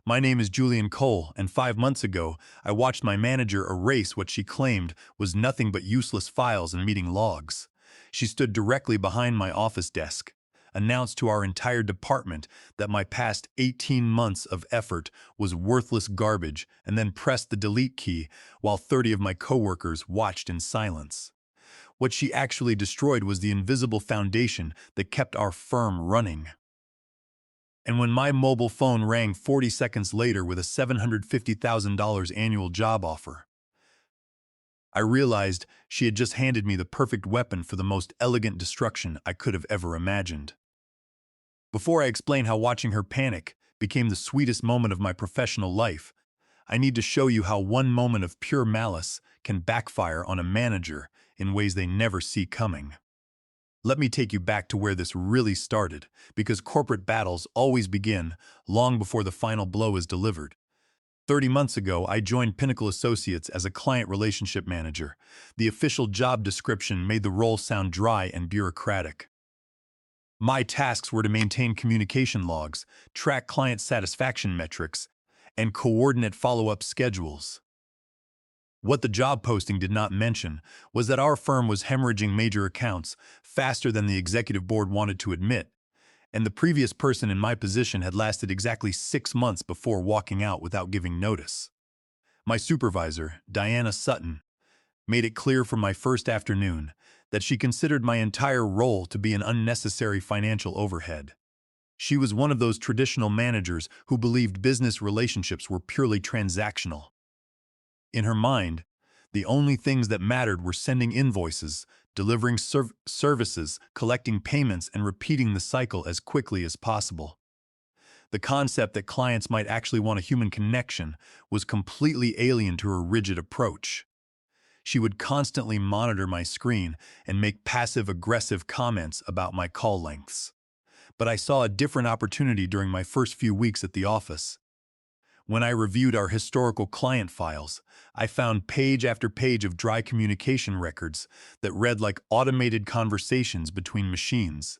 My name is Julian Cole, and 5 months ago, I watched my manager erase what she claimed was nothing but useless files and meeting logs. She stood directly behind my office desk, announced to our entire department that my past 18 months of effort was worthless garbage, and then pressed the delete key while 30 of my coworkers watched in silence. What she actually destroyed was the invisible foundation that kept our firm running. And when my mobile phone rang 40 seconds later with a $750,000 annual job offer, I realized she had just handed me the perfect weapon for the most elegant destruction I could have ever imagined. Before I explain how watching her panic became the sweetest moment of my professional life, I need to show you how one moment of pure malice can backfire on a manager in ways they never see coming. Let me take you back to where this really started, because corporate battles always begin long before the final blow is delivered. 30 months ago, I joined Pinnacle Associates as a client relationship manager. The official job description made the role sound dry and bureaucratic. My tasks were to maintain communication logs, track client satisfaction metrics, and coordinate follow-up schedules. What the job posting did not mention was that our firm was hemorrhaging major accounts faster than the executive board wanted to admit, and the previous person in my position had lasted exactly 6 months before walking out without giving notice. My supervisor, Diana Sutton, made it clear from my first afternoon that she considered my entire role to be an unnecessary financial overhead. She was one of those traditional managers who believed business relationships were purely transactional. In her mind, the only things that mattered were sending invoices, delivering services, collecting payments, and repeating the cycle as quickly as possible. The concept that clients might actually want a human connection was completely alien to her rigid approach. She would constantly monitor my screen and make passive-aggressive comments about my call lengths. But I saw a different opportunity during my first few weeks at the office. When I reviewed our historical client files, I found page after page of dry communication records that read like automated conversations between machines.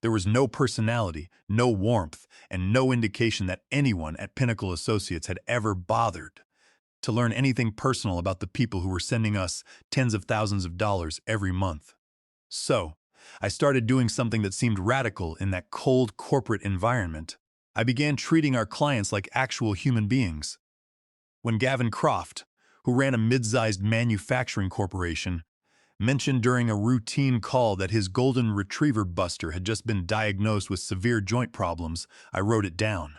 There was no personality, no warmth, and no indication that anyone at Pinnacle Associates had ever bothered to learn anything personal about the people who were sending us tens of thousands of dollars every month. So, I started doing something that seemed radical in that cold corporate environment. I began treating our clients like actual human beings. When Gavin Croft, who ran a mid-sized manufacturing corporation, mentioned during a routine call that his golden retriever Buster had just been diagnosed with severe joint problems, I wrote it down.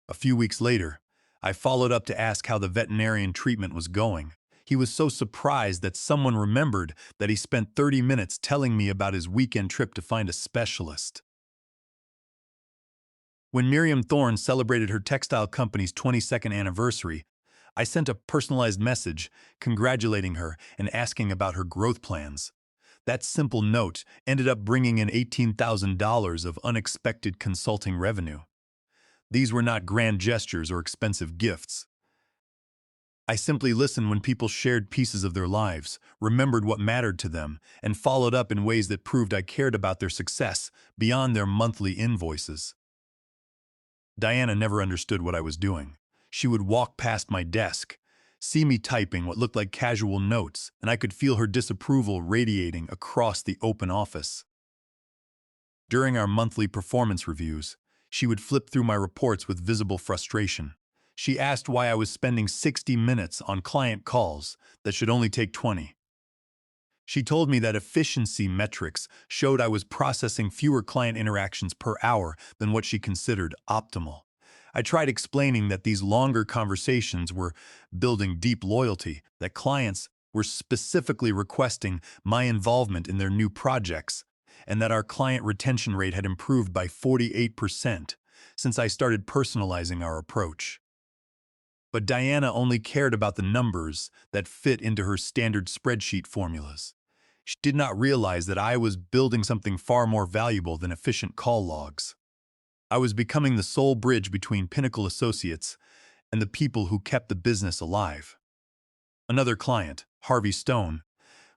A few weeks later, I followed up to ask how the veterinarian treatment was going. He was so surprised that someone remembered that he spent 30 minutes telling me about his weekend trip to find a specialist. When Miriam Thorne celebrated her textile company's 22nd anniversary, I sent a personalized message congratulating her and asking about her growth plans. That simple note ended up bringing in $18,000 of unexpected consulting revenue. These were not grand gestures or expensive gifts. I simply listened when people shared pieces of their lives, remembered what mattered to them, and followed up in ways that proved I cared about their success beyond their monthly invoices. Diana never understood what I was doing. She would walk past my desk, see me typing what looked like casual notes, and I could feel her disapproval radiating across the open office. During our monthly performance reviews, she would flip through my reports with visible frustration. She asked why I was spending 60 minutes on client calls that should only take 20. She told me that efficiency metrics showed I was processing fewer client interactions per hour than what she considered optimal. I tried explaining that these longer conversations were building deep loyalty, that clients were specifically requesting my involvement in their new projects, and that our client retention rate had improved by 48% since I started personalizing our approach. But Diana only cared about the numbers that fit into her standard spreadsheet formulas. She did not realize that I was building something far more valuable than efficient call logs. I was becoming the sole bridge between Pinnacle Associates and the people who kept the business alive. Another client, Harvey Stone,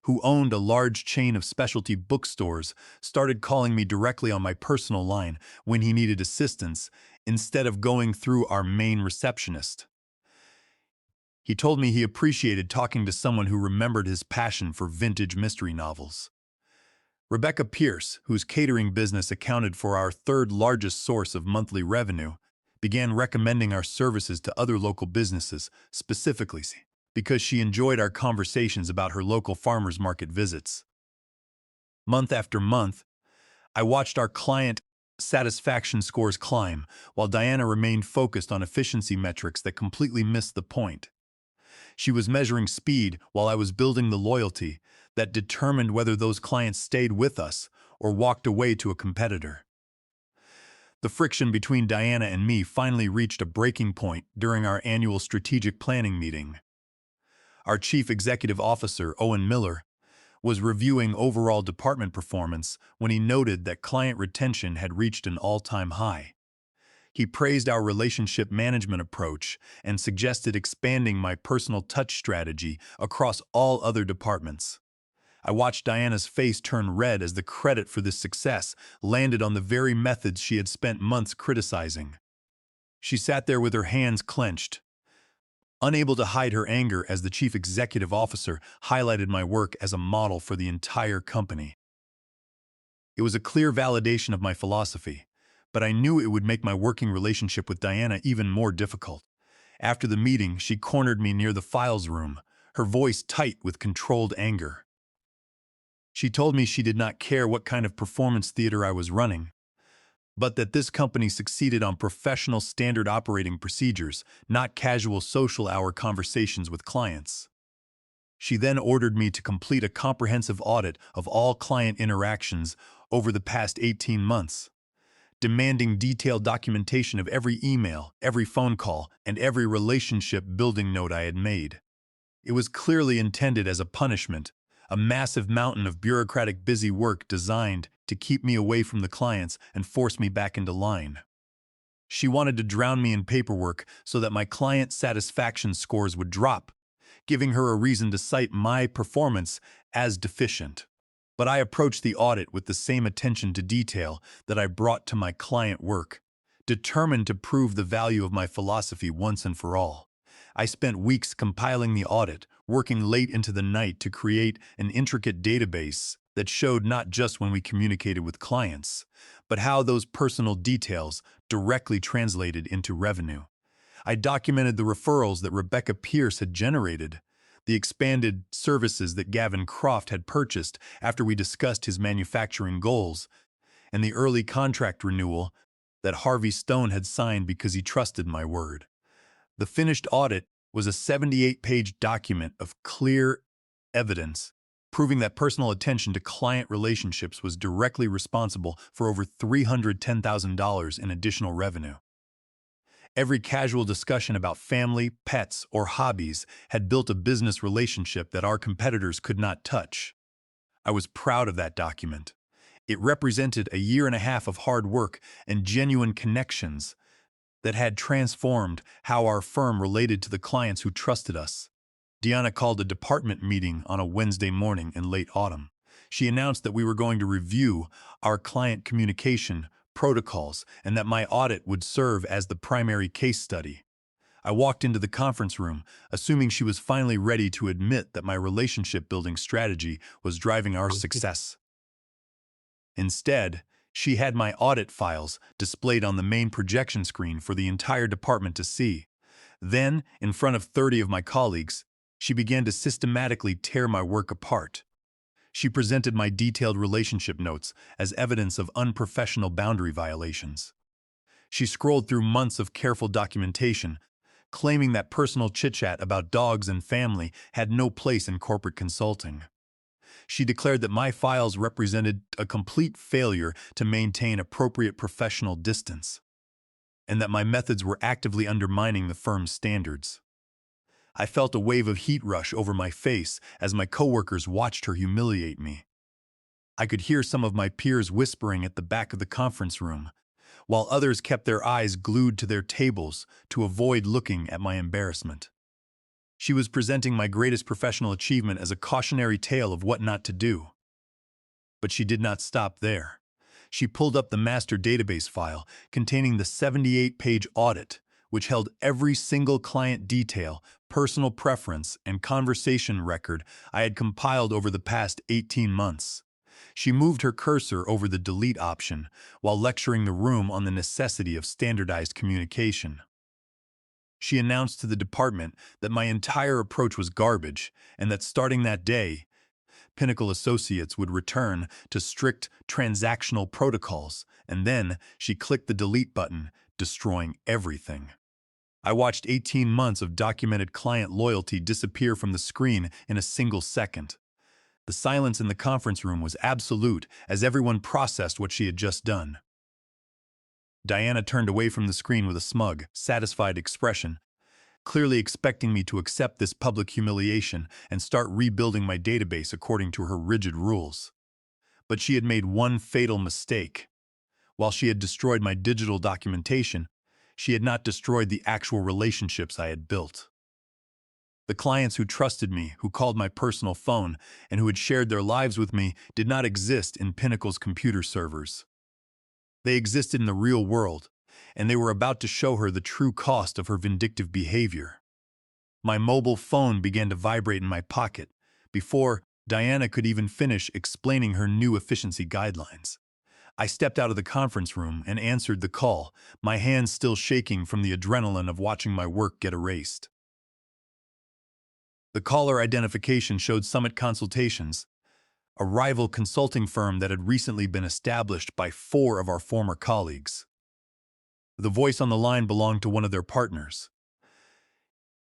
who owned a large chain of specialty bookstores, started calling me directly on my personal line when he needed assistance instead of going through our main receptionist. He told me he appreciated talking to someone who remembered his passion for vintage mystery novels. Rebecca Pierce, whose catering business accounted for our third largest source of monthly revenue, began recommending our services to other local businesses, specifically because she enjoyed our conversations about her local farmers market visits. Month after month, I watched our client satisfaction scores climb, while Diana remained focused on efficiency metrics that completely missed the point. She was measuring speed while I was building the loyalty that determined whether those clients stayed with us or walked away to a competitor. The friction between Diana and me finally reached a breaking point during our annual strategic planning meeting. Our Chief Executive Officer, Owen Miller, was reviewing overall department performance when he noted that client retention had reached an all-time high. He praised our relationship management approach and suggested expanding my personal touch strategy across all other departments. I watched Diana's face turn red as the credit for this success landed on the very methods she had spent months criticizing. She sat there with her hands clenched, unable to hide her anger as the chief executive officer highlighted my work as a model for the entire company. It was a clear validation of my philosophy, but I knew it would make my working relationship with Diana even more difficult. After the meeting, she cornered me near the files room, her voice tight with controlled anger. She told me she did not care what kind of performance theater I was running, but that this company succeeded on professional standard operating procedures, not casual social hour conversations with clients. She then ordered me to complete a comprehensive audit of all client interactions over the past 18 months, demanding detailed documentation of every email, every phone call, and every relationship-building note I had made. It was clearly intended as a punishment, a massive mountain of bureaucratic busy work designed to keep me away from the clients and force me back into line. She wanted to drown me in paperwork so that my client satisfaction scores would drop, giving her a reason to cite my performance as deficient. But I approached the audit with the same attention to detail that I brought to my client work, determined to prove the value of my philosophy once and for all. I spent weeks compiling the audit, working late into the night to create an intricate database that showed not just when we communicated with clients, but how those personal details directly translated into revenue. I documented the referrals that Rebecca Pierce had generated, the expanded services that Gavin Croft had purchased after we discussed his manufacturing goals, and the early contract renewal that Harvey Stone had signed because he trusted my word. The finished audit was a 78-page document of clear evidence, proving that personal attention to client relationships was directly responsible for over $310,000 in additional revenue. Every casual discussion about family, pets, or hobbies had built a business relationship that our competitors could not touch. I was proud of that document. It represented a year and a half of hard work and genuine connections that had transformed how our firm related to the clients who trusted us. Diana called a department meeting on a Wednesday morning in late autumn. She announced that we were going to review our client communication protocols and that my audit would serve as the primary case study. I walked into the conference room, assuming she was finally ready to admit that my relationship-building strategy was driving our success. Instead, she had my audit files displayed on the main projection screen for the entire department to see. Then, in front of 30 of my colleagues, she began to systematically tear my work apart. She presented my detailed relationship notes as evidence of unprofessional boundary violations. She scrolled through months of careful documentation, claiming that personal chit-chat about dogs and family had no place in corporate consulting. She declared that my files represented a complete failure to maintain appropriate professional distance, and that my methods were actively undermining the firm's standards. I felt a wave of heat rush over my face as my coworkers watched her humiliate me. I could hear some of my peers whispering at the back of the conference room, while others kept their eyes glued to their tables to avoid looking at my embarrassment. She was presenting my greatest professional achievement as a cautionary tale of what not to do. But she did not stop there. She pulled up the master database file containing the 78-page audit, which held every single client detail, personal preference, and conversation record I had compiled over the past 18 months. She moved her cursor over the delete option while lecturing the room on the necessity of standardized communication. She announced to the department that my entire approach was garbage and that starting that day, Pinnacle Associates would return to strict transactional protocols, and then she clicked the delete button, destroying everything. I watched 18 months of documented client loyalty disappear from the screen in a single second. The silence in the conference room was absolute as everyone processed what she had just done. Diana turned away from the screen with a smug, satisfied expression, clearly expecting me to accept this public humiliation and start rebuilding my database according to her rigid rules. But she had made one fatal mistake. While she had destroyed my digital documentation, she had not destroyed the actual relationships I had built. The clients who trusted me, who called my personal phone, and who had shared their lives with me did not exist in Pinnacle's computer servers. They existed in the real world, and they were about to show her the true cost of her vindictive behavior. My mobile phone began to vibrate in my pocket before Diana could even finish explaining her new efficiency guidelines. I stepped out of the conference room and answered the call, my hands still shaking from the adrenaline of watching my work get erased. The caller identification showed Summit Consultations, a rival consulting firm that had recently been established by 4 of our former colleagues. The voice on the line belonged to one of their partners.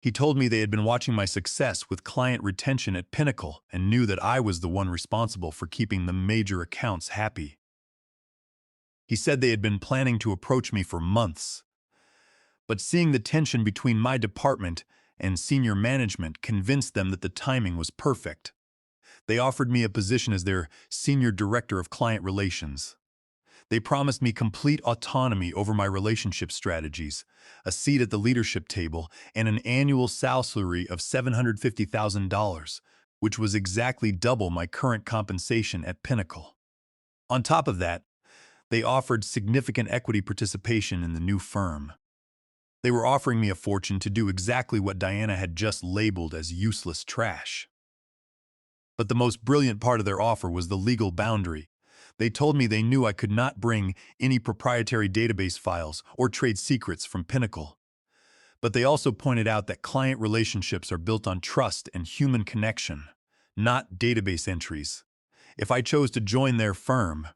He told me they had been watching my success with client retention at Pinnacle and knew that I was the one responsible for keeping the major accounts happy. He said they had been planning to approach me for months, but seeing the tension between my department and senior management convinced them that the timing was perfect. They offered me a position as their senior director of client relations. They promised me complete autonomy over my relationship strategies, a seat at the leadership table, and an annual salary of $750,000, which was exactly double my current compensation at Pinnacle. On top of that, they offered significant equity participation in the new firm. They were offering me a fortune to do exactly what Diana had just labeled as useless trash. But the most brilliant part of their offer was the legal boundary. They told me they knew I could not bring any proprietary database files or trade secrets from Pinnacle. But they also pointed out that client relationships are built on trust and human connection, not database entries. If I chose to join their firm,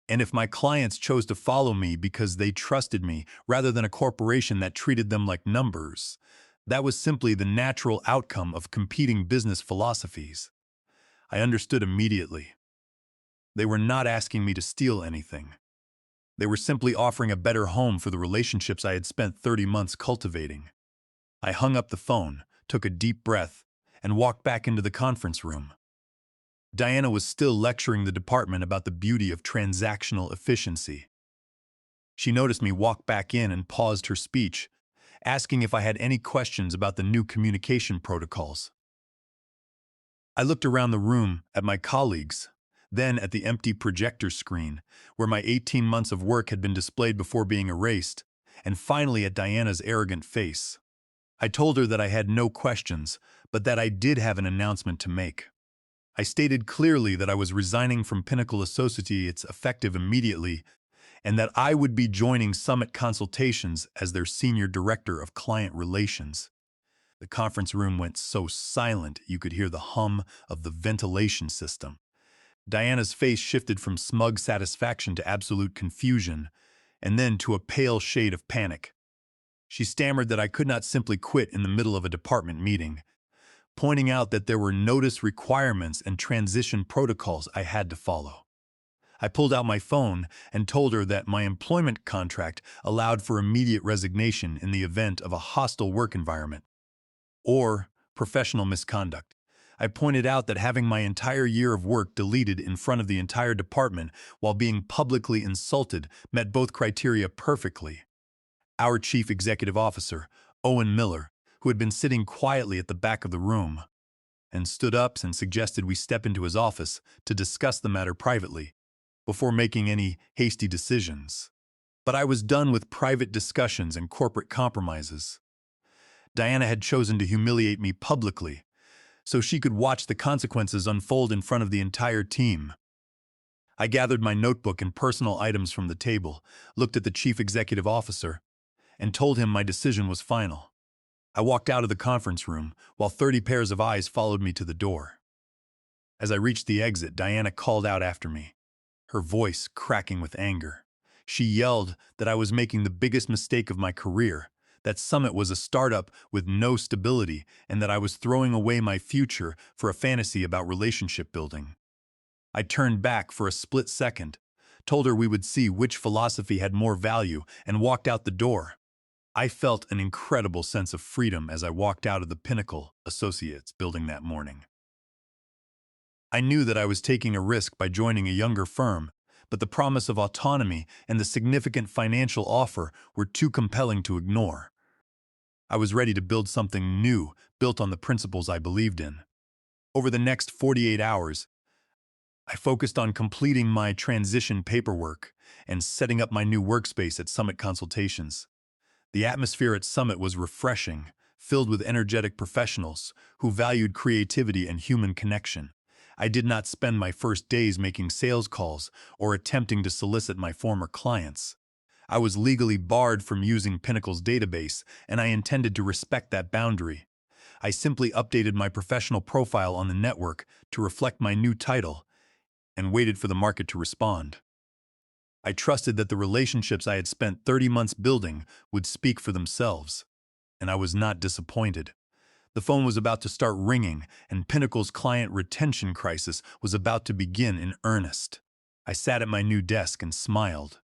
and if my clients chose to follow me because they trusted me rather than a corporation that treated them like numbers, that was simply the natural outcome of competing business philosophies. I understood immediately. They were not asking me to steal anything. They were simply offering a better home for the relationships I had spent 30 months cultivating. I hung up the phone, took a deep breath, and walked back into the conference room. Diana was still lecturing the department about the beauty of transactional efficiency. She noticed me walk back in and paused her speech, asking if I had any questions about the new communication protocols. I looked around the room at my colleagues, then at the empty projector screen, where my 18 months of work had been displayed before being erased, and finally at Diana's arrogant face. I told her that I had no questions, but that I did have an announcement to make. I stated clearly that I was resigning from Pinnacle Associates effective immediately, and that I would be joining Summit Consultations as their Senior Director of Client Relations. The conference room went so silent you could hear the hum of the ventilation system. Diana's face shifted from smug satisfaction to absolute confusion, and then to a pale shade of panic. She stammered that I could not simply quit in the middle of a department meeting, pointing out that there were notice requirements and transition protocols I had to follow. I pulled out my phone and told her that my employment contract allowed for immediate resignation in the event of a hostile work environment or professional misconduct. I pointed out that having my entire year of work deleted in front of the entire department while being publicly insulted met both criteria perfectly. Our chief executive officer, Owen Miller, who had been sitting quietly at the back of the room, and stood up and suggested we step into his office to discuss the matter privately, before making any hasty decisions. But I was done with private discussions and corporate compromises. Diana had chosen to humiliate me publicly, so she could watch the consequences unfold in front of the entire team. I gathered my notebook and personal items from the table, looked at the chief executive officer, and told him my decision was final. I walked out of the conference room, while 30 pairs of eyes followed me to the door. As I reached the exit, Diana called out after me, her voice cracking with anger. She yelled that I was making the biggest mistake of my career, that Summit was a startup with no stability, and that I was throwing away my future for a fantasy about relationship building. I turned back for a split second, told her we would see which philosophy had more value, and walked out the door. I felt an incredible sense of freedom as I walked out of the Pinnacle Associates building that morning. I knew that I was taking a risk by joining a younger firm, but the promise of autonomy and the significant financial offer were too compelling to ignore. I was ready to build something new, built on the principles I believed in. Over the next 48 hours, I focused on completing my transition paperwork and setting up my new workspace at Summit Consultations. The atmosphere at Summit was refreshing, filled with energetic professionals who valued creativity and human connection. I did not spend my first days making sales calls or attempting to solicit my former clients. I was legally barred from using Pinnacle's database, and I intended to respect that boundary. I simply updated my professional profile on the network to reflect my new title and waited for the market to respond. I trusted that the relationships I had spent 30 months building would speak for themselves, and I was not disappointed. The phone was about to start ringing, and Pinnacle's client retention crisis was about to begin in earnest. I sat at my new desk and smiled.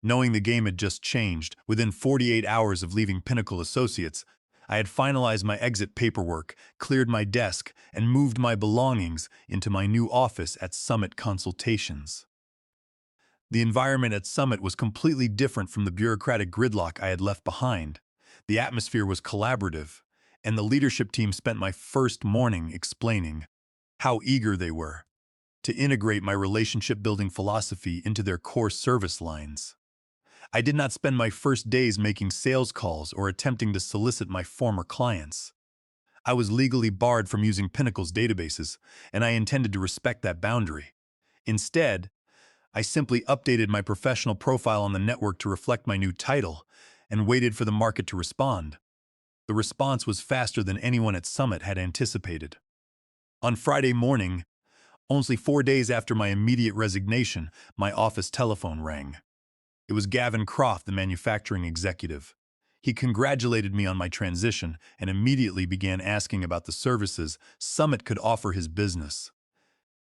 Knowing the game had just changed, within 48 hours of leaving Pinnacle Associates, I had finalized my exit paperwork, cleared my desk, and moved my belongings into my new office at Summit Consultations. The environment at Summit was completely different from the bureaucratic gridlock I had left behind. The atmosphere was collaborative, and the leadership team spent my first morning explaining how eager they were to integrate my relationship-building philosophy into their core service lines. I did not spend my first days making sales calls or attempting to solicit my former clients. I was legally barred from using Pinnacle's databases, and I intended to respect that boundary. Instead, I simply updated my professional profile on the network to reflect my new title and waited for the market to respond. The response was faster than anyone at Summit had anticipated. On Friday morning, only 4 days after my immediate resignation, my office telephone rang. It was Gavin Croft, the manufacturing executive. He congratulated me on my transition and immediately began asking about the services Summit could offer his business.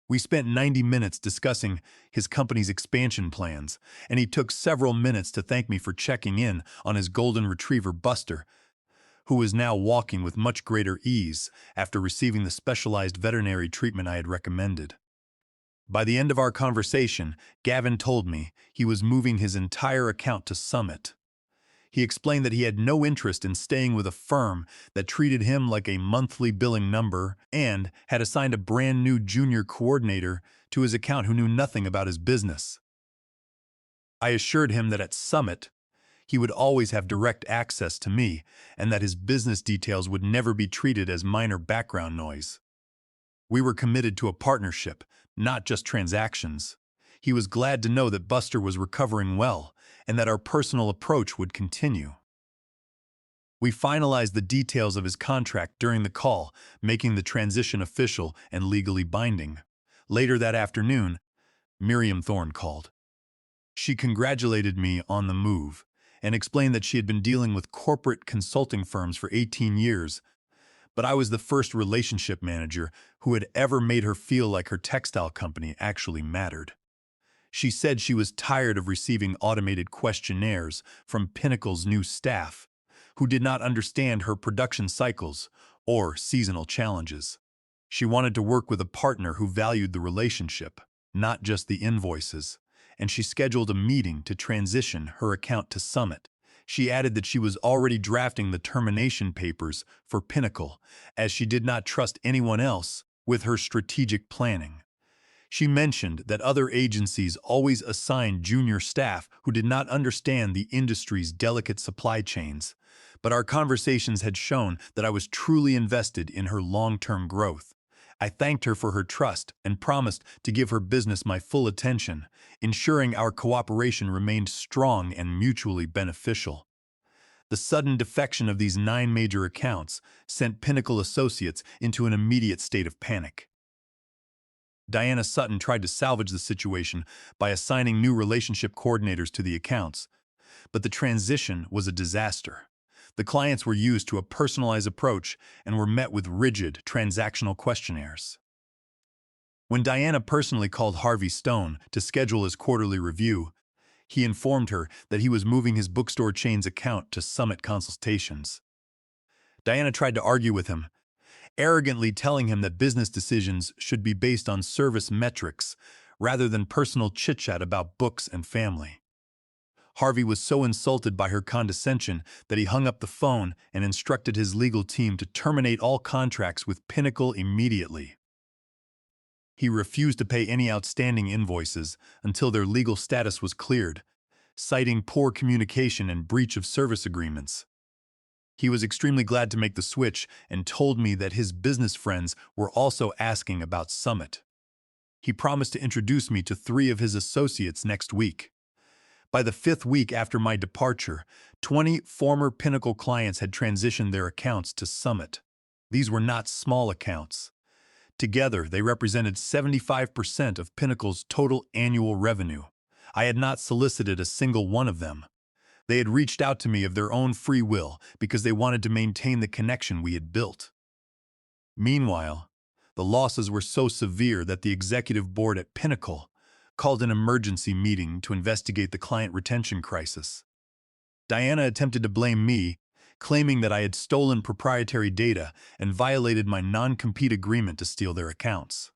We spent 90 minutes discussing his company's expansion plans, and he took several minutes to thank me for checking in on his golden retriever Buster, who was now walking with much greater ease after receiving the specialized veterinary treatment I had recommended. By the end of our conversation, Gavin told me he was moving his entire account to Summit. He explained that he had no interest in staying with a firm that treated him like a monthly billing number and had assigned a brand new junior coordinator to his account who knew nothing about his business. I assured him that at Summit, he would always have direct access to me and that his business details would never be treated as minor background noise. We were committed to a partnership, not just transactions. He was glad to know that Buster was recovering well and that our personal approach would continue. We finalized the details of his contract during the call, making the transition official and legally binding. Later that afternoon, Miriam Thorne called. She congratulated me on the move and explained that she had been dealing with corporate consulting firms for 18 years, but I was the first relationship manager who had ever made her feel like her textile company actually mattered. She said she was tired of receiving automated questionnaires from Pinnacle's new staff, who did not understand her production cycles or seasonal challenges. She wanted to work with a partner who valued the relationship, not just the invoices, and she scheduled a meeting to transition her account to Summit, She added that she was already drafting the termination papers for Pinnacle, as she did not trust anyone else with her strategic planning. She mentioned that other agencies always assigned junior staff who did not understand the industry's delicate supply chains, but our conversations had shown that I was truly invested in her long-term growth. I thanked her for her trust and promised to give her business my full attention, ensuring our cooperation remained strong and mutually beneficial. The sudden defection of these 9 major accounts sent Pinnacle Associates into an immediate state of panic. Diana Sutton tried to salvage the situation by assigning new relationship coordinators to the accounts, but the transition was a disaster. The clients were used to a personalized approach and were met with rigid, transactional questionnaires. When Diana personally called Harvey Stone to schedule his quarterly review, he informed her that he was moving his bookstore chain's account to Summit Consultations. Diana tried to argue with him, arrogantly telling him that business decisions should be based on service metrics rather than personal chit-chat about books and family. Harvey was so insulted by her condescension that he hung up the phone and instructed his legal team to terminate all contracts with Pinnacle immediately. He refused to pay any outstanding invoices until their legal status was cleared, citing poor communication and breach of service agreements. He was extremely glad to make the switch and told me that his business friends were also asking about Summit. He promised to introduce me to 3 of his associates next week. By the 5th week after my departure, 20 former Pinnacle clients had transitioned their accounts to Summit. These were not small accounts. Together, they represented 75% of Pinnacle's total annual revenue. I had not solicited a single one of them. They had reached out to me of their own free will because they wanted to maintain the connection we had built. Meanwhile, the losses were so severe that the executive board at Pinnacle called an emergency meeting to investigate the client retention crisis. Diana attempted to blame me, claiming that I had stolen proprietary data and violated my non-compete agreement to steal their accounts.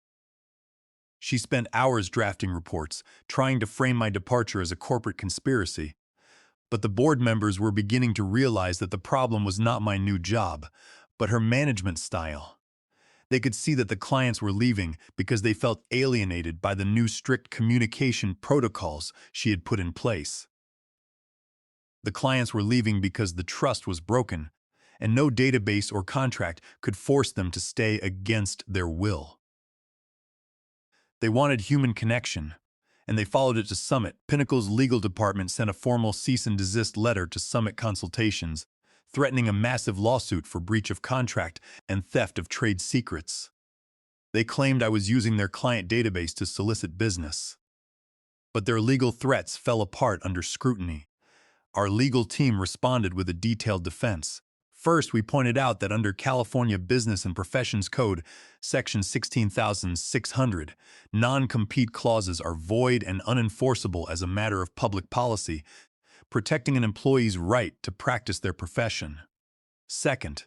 She spent hours drafting reports, trying to frame my departure as a corporate conspiracy, but the board members were beginning to realize that the problem was not my new job, but her management style. They could see that the clients were leaving because they felt alienated by the new strict communication protocols she had put in place. The clients were leaving because the trust was broken, and no database or contract could force them to stay against their will. They wanted human connection, and they followed it to Summit. Pinnacle's legal department sent a formal cease and desist letter to Summit Consultations, threatening a massive lawsuit for breach of contract and theft of trade secrets. They claimed I was using their client database to solicit business. But their legal threats fell apart under scrutiny. Our legal team responded with a detailed defense. First, we pointed out that under California Business and Professions Code, Section 16,600, non-compete clauses are void and unenforceable as a matter of public policy, protecting an employee's right to practice their profession. Second,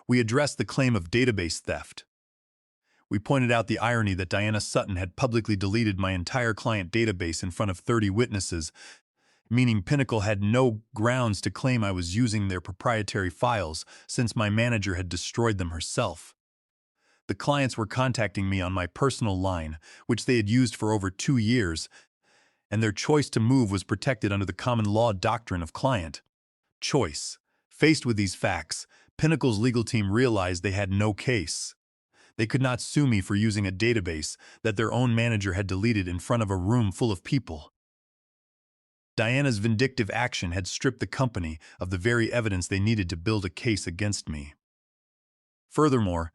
we addressed the claim of database theft. We pointed out the irony that Diana Sutton had publicly deleted my entire client database in front of 30 witnesses, meaning Pinnacle had no grounds to claim I was using their proprietary files since my manager had destroyed them herself. The clients were contacting me on my personal line, which they had used for over 2 years, and their choice to move was protected under the common law doctrine of client choice. Faced with these facts, Pinnacle's legal team realized they had no case. They could not sue me for using a database that their own manager had deleted in front of a room full of people. Diana's vindictive action had stripped the company of the very evidence they needed to build a case against me. Furthermore,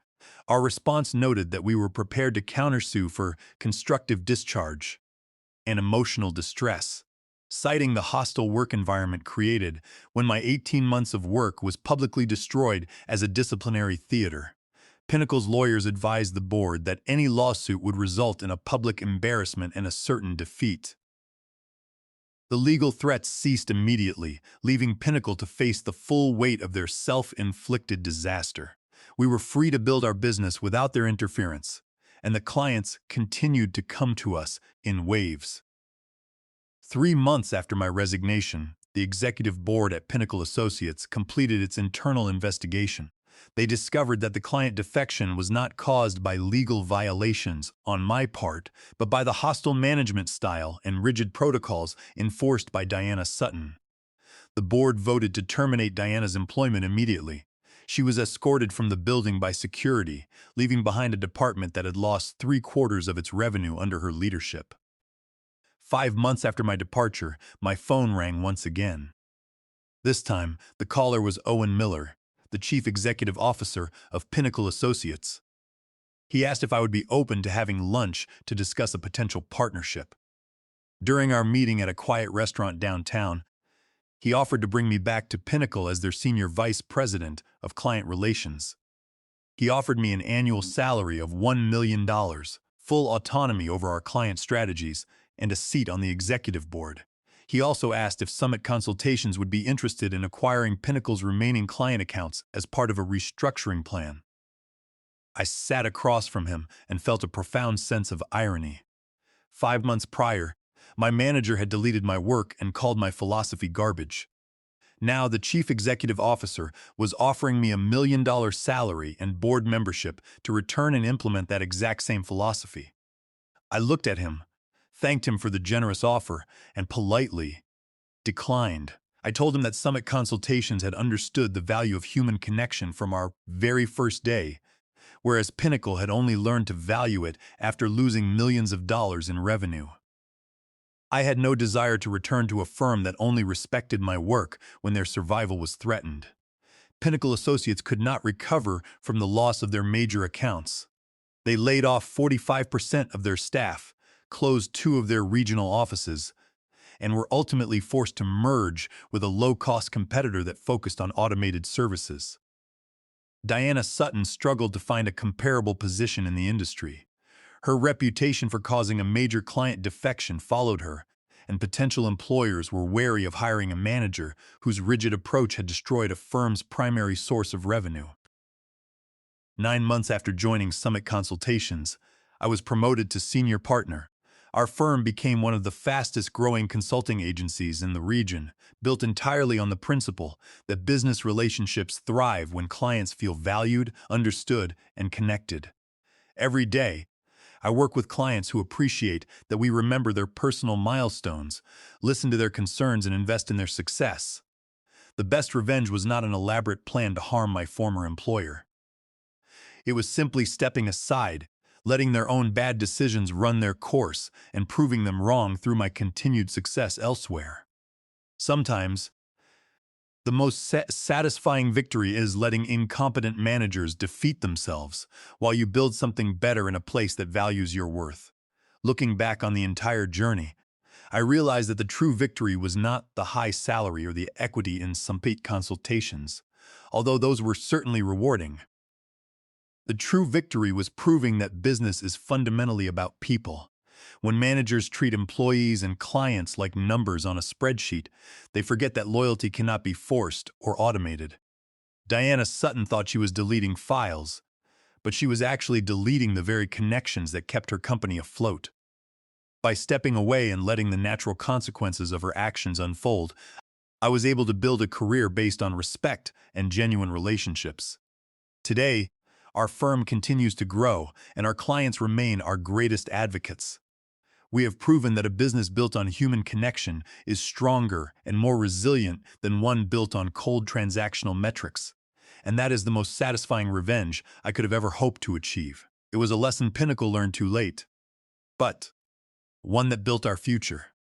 our response noted that we were prepared to countersue for constructive discharge and emotional distress, citing the hostile work environment created when my 18 months of work was publicly destroyed as a disciplinary theater. Pinnacle's lawyers advised the board that any lawsuit would result in a public embarrassment and a certain defeat. The legal threats ceased immediately, leaving Pinnacle to face the full weight of their self-inflicted disaster. We were free to build our business without their interference, and the clients continued to come to us in waves. 3 months after my resignation, The executive board at Pinnacle Associates completed its internal investigation. They discovered that the client defection was not caused by legal violations on my part, but by the hostile management style and rigid protocols enforced by Diana Sutton. The board voted to terminate Diana's employment immediately. She was escorted from the building by security, leaving behind a department that had lost 3/4 of its revenue under her leadership. 5 months after my departure, my phone rang once again. This time, the caller was Owen Miller, the chief executive officer of Pinnacle Associates. He asked if I would be open to having lunch to discuss a potential partnership. During our meeting at a quiet restaurant downtown, he offered to bring me back to Pinnacle as their senior vice president of client relations. He offered me an annual salary of $1 million, full autonomy over our client strategies, and a seat on the executive board. He also asked if Summit Consultations would be interested in acquiring Pinnacle's remaining client accounts as part of a restructuring plan. I sat across from him and felt a profound sense of irony. 5 months prior, my manager had deleted my work and called my philosophy garbage. Now the chief executive officer was offering me $1 million salary and board membership to return and implement that exact same philosophy. I looked at him, thanked him for the generous offer, and politely declined. I told him that Summit Consultations had understood the value of human connection from our very first day, whereas Pinnacle had only learned to value it after losing millions of dollars in revenue. I had no desire to return to a firm that only respected my work when their survival was threatened. Pinnacle Associates could not recover from the loss of their major accounts. They laid off 45% of their staff, closed 2 of their regional offices, and were ultimately forced to merge with a low-cost competitor that focused on automated services. Diana Sutton struggled to find a comparable position in the industry. Her reputation for causing a major client defection followed her, and potential employers were wary of hiring a manager whose rigid approach had destroyed a firm's primary source of revenue. 9 months after joining Summit Consultations, I was promoted to senior partner. Our firm became one of the fastest-growing consulting agencies in the region, built entirely on the principle that business relationships thrive when clients feel valued, understood, and connected. Every day, I work with clients who appreciate that we remember their personal milestones, listen to their concerns, and invest in their success. The best revenge was not an elaborate plan to harm my former employer. It was simply stepping aside, letting their own bad decisions run their course, and proving them wrong through my continued success elsewhere. Sometimes, the most satisfying victory is letting incompetent managers defeat themselves while you build something better in a place that values your worth. Looking back on the entire journey, I realized that the true victory was not the high salary or the equity in Summit Consultations, although those were certainly rewarding. The true victory was proving that business is fundamentally about people. When managers treat employees and clients like numbers on a spreadsheet, they forget that loyalty cannot be forced or automated. Diana Sutton thought she was deleting files, but she was actually deleting the very connections that kept her company afloat. By stepping away and letting the natural consequences of her actions unfold, I was able to build a career based on respect and genuine relationships. Today, our firm continues to grow, and our clients remain our greatest advocates. We have proven that a business built on human connection is stronger and more resilient than one built on cold transactional metrics. And that is the most satisfying revenge I could have ever hoped to achieve. It was a lesson Pinnacle learned too late, but one that built our future.